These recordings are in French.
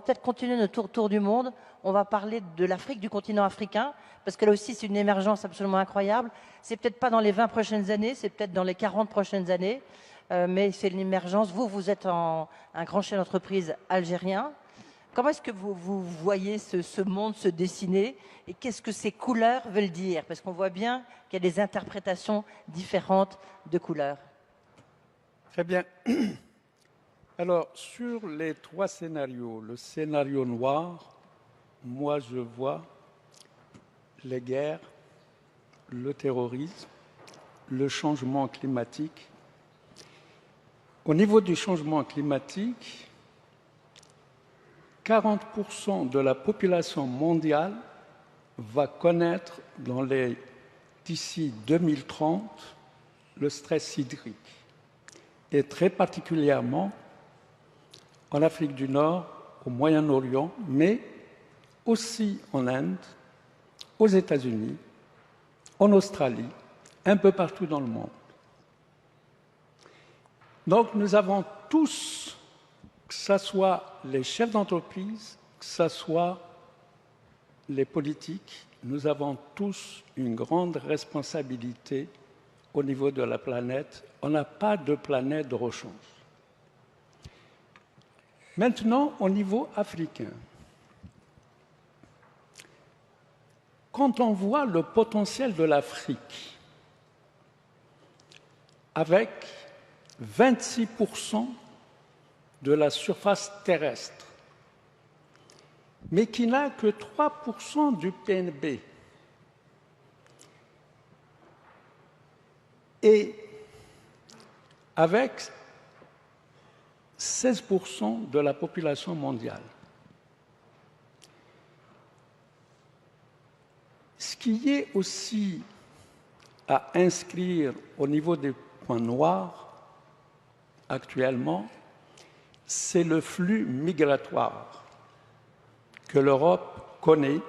peut-être continuer notre tour du monde. On va parler de l'Afrique, du continent africain, parce que là aussi, c'est une émergence absolument incroyable. C'est peut-être pas dans les 20 prochaines années, c'est peut-être dans les 40 prochaines années, mais c'est une émergence. Vous êtes un grand chef d'entreprise algérien. Comment est-ce que vous voyez ce monde se dessiner et qu'est-ce que ces couleurs veulent dire? Parce qu'on voit bien qu'il y a des interprétations différentes de couleurs. Très bien. Alors, sur les trois scénarios, le scénario noir, moi je vois les guerres, le terrorisme, le changement climatique. Au niveau du changement climatique, 40% de la population mondiale va connaître d'ici 2030 le stress hydrique. Et très particulièrement en Afrique du Nord, au Moyen-Orient, mais aussi en Inde, aux États-Unis, en Australie, un peu partout dans le monde. Donc nous avons tous, que ce soit les chefs d'entreprise, que ce soit les politiques, nous avons tous une grande responsabilité au niveau de la planète. On n'a pas de planète de rechange. Maintenant, au niveau africain, quand on voit le potentiel de l'Afrique, avec 26% de la surface terrestre, mais qui n'a que 3% du PNB, et avec 16% de la population mondiale. Ce qui est aussi à inscrire au niveau des points noirs actuellement, c'est le flux migratoire que l'Europe connaît.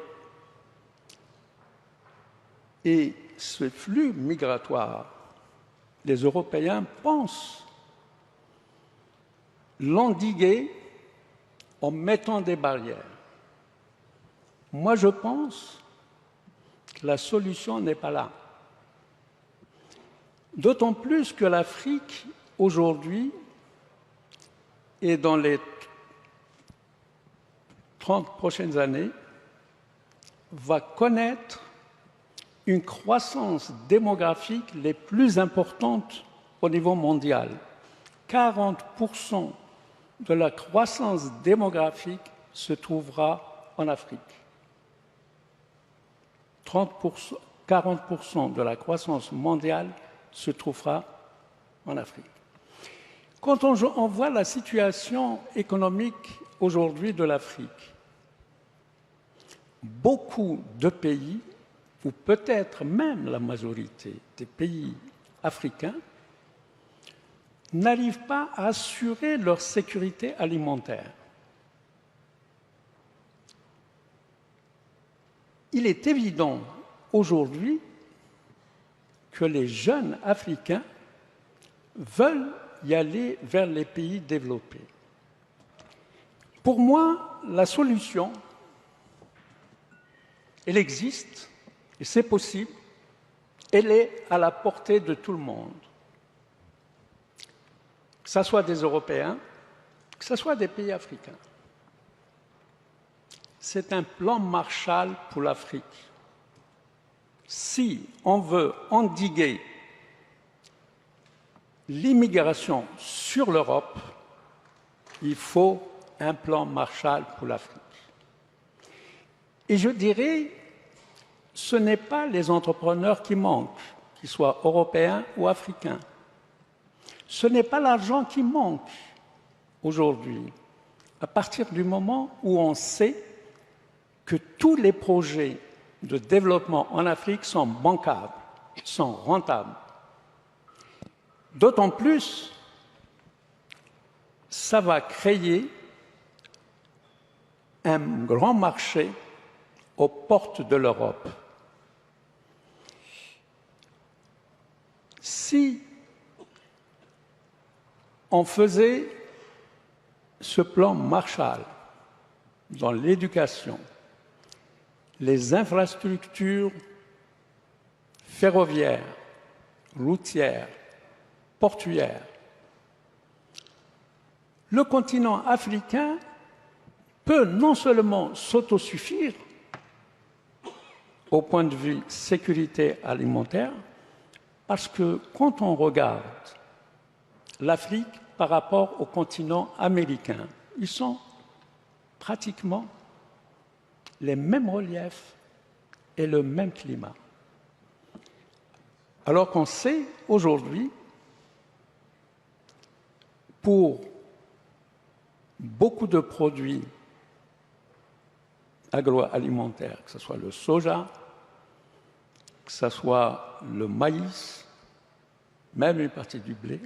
Et ce flux migratoire, les Européens pensent l'endiguer en mettant des barrières. Moi, je pense que la solution n'est pas là. D'autant plus que l'Afrique, aujourd'hui, et dans les 30 prochaines années, va connaître une croissance démographique les plus importantes au niveau mondial. 40% de la croissance démographique se trouvera en Afrique. 40% de la croissance mondiale se trouvera en Afrique. Quand on voit la situation économique aujourd'hui de l'Afrique, beaucoup de pays, ou peut-être même la majorité des pays africains, n'arrivent pas à assurer leur sécurité alimentaire. Il est évident aujourd'hui que les jeunes Africains veulent y aller vers les pays développés. Pour moi, la solution, elle existe et c'est possible, elle est à la portée de tout le monde. Que ce soit des Européens, que ce soit des pays africains. C'est un plan Marshall pour l'Afrique. Si on veut endiguer l'immigration sur l'Europe, il faut un plan Marshall pour l'Afrique. Et je dirais, ce n'est pas les entrepreneurs qui manquent, qu'ils soient européens ou africains. Ce n'est pas l'argent qui manque aujourd'hui, à partir du moment où on sait que tous les projets de développement en Afrique sont bancables, sont rentables. D'autant plus, ça va créer un grand marché aux portes de l'Europe. Si on faisait ce plan Marshall dans l'éducation, les infrastructures ferroviaires, routières, portuaires, le continent africain peut non seulement s'autosuffire au point de vue sécurité alimentaire, parce que quand on regarde l'Afrique par rapport au continent américain, ils sont pratiquement les mêmes reliefs et le même climat. Alors qu'on sait aujourd'hui, pour beaucoup de produits agroalimentaires, que ce soit le soja, que ce soit le maïs, même une partie du blé,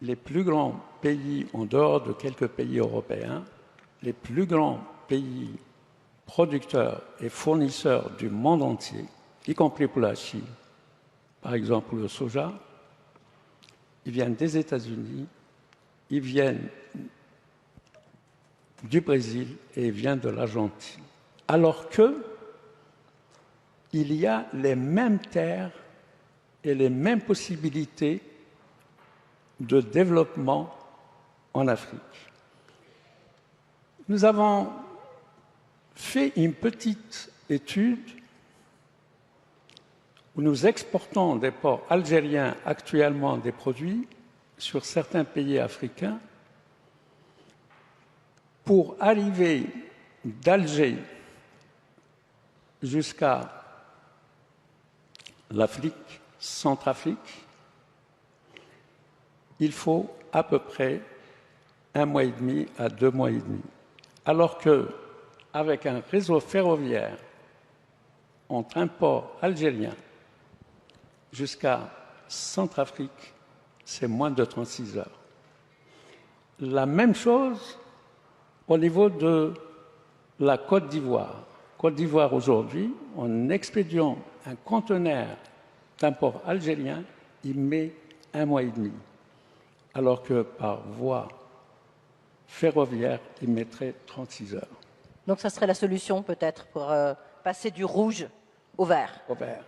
les plus grands pays, en dehors de quelques pays européens, les plus grands pays producteurs et fournisseurs du monde entier, y compris pour la Chine, par exemple le soja, ils viennent des États-Unis, ils viennent du Brésil et ils viennent de l'Argentine. Alors que il y a les mêmes terres et les mêmes possibilités de développement en Afrique. Nous avons fait une petite étude où nous exportons des ports algériens actuellement des produits sur certains pays africains pour arriver d'Alger jusqu'à l'Afrique, Centrafrique. Il faut à peu près 1 mois et demi à 2 mois et demi. Alors qu'avec un réseau ferroviaire entre un port algérien jusqu'à Centrafrique, c'est moins de 36 heures. La même chose au niveau de la Côte d'Ivoire. Côte d'Ivoire aujourd'hui, en expédiant un conteneur d'un port algérien, il met 1 mois et demi. Alors que par voie ferroviaire, il mettrait 36 heures. Donc ça serait la solution peut-être pour passer du rouge au vert. Au vert.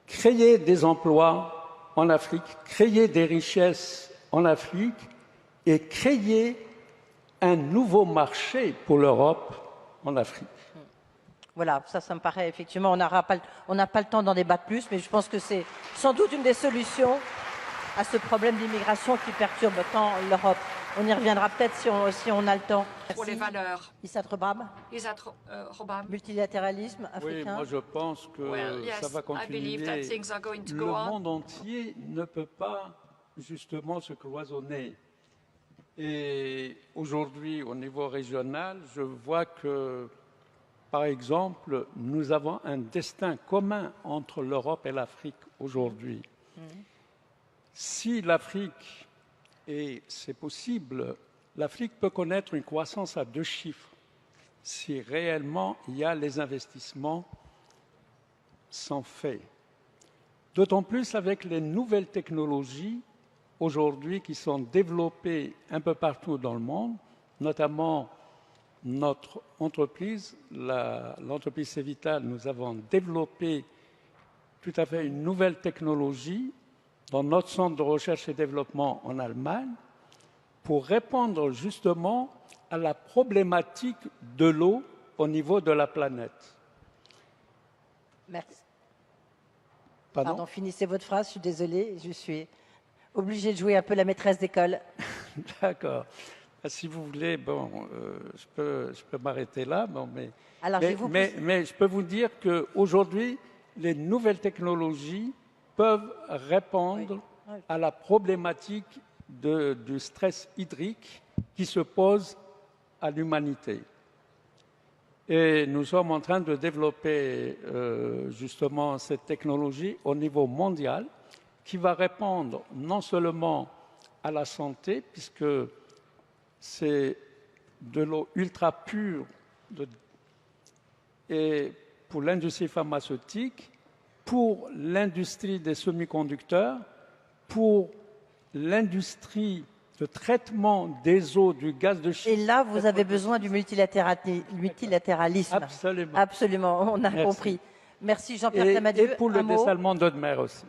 Créer des emplois en Afrique, créer des richesses en Afrique et créer un nouveau marché pour l'Europe en Afrique. Voilà, ça me paraît effectivement, on n'a pas le temps d'en débattre plus, mais je pense que c'est sans doute une des solutions à ce problème d'immigration qui perturbe tant l'Europe. On y reviendra peut-être si on a le temps. Pour les valeurs. Issat Rebab, Robab. multilatéralisme africain. Oui, moi je pense que ça va continuer. Le monde entier ne peut pas justement se cloisonner. Et aujourd'hui, au niveau régional, je vois que, par exemple, nous avons un destin commun entre l'Europe et l'Afrique aujourd'hui. Si l'Afrique, et c'est possible, l'Afrique peut connaître une croissance à 2 chiffres si réellement il y a les investissements sont faits. D'autant plus avec les nouvelles technologies aujourd'hui qui sont développées un peu partout dans le monde, notamment notre entreprise, l'entreprise Cevital, nous avons développé tout à fait une nouvelle technologie dans notre centre de recherche et développement en Allemagne pour répondre justement à la problématique de l'eau au niveau de la planète. Merci. Pardon, Pardon, finissez votre phrase, je suis désolée, je suis obligée de jouer un peu la maîtresse d'école. D'accord. Si vous voulez, bon, je peux m'arrêter là, bon, Alors, mais je peux vous dire qu'aujourd'hui, les nouvelles technologies peuvent répondre à la problématique du stress hydrique qui se pose à l'humanité. Et nous sommes en train de développer justement cette technologie au niveau mondial qui va répondre non seulement à la santé, puisque c'est de l'eau ultra pure et pour l'industrie pharmaceutique, pour l'industrie des semi-conducteurs, pour l'industrie le traitement des eaux du gaz de schiste. Et là, vous avez besoin du multilatéralisme. Absolument. Absolument, on a Merci. compris. Merci Jean-Pierre Et Clamadieu. pour le Un mot dessalement d'eau de mer aussi.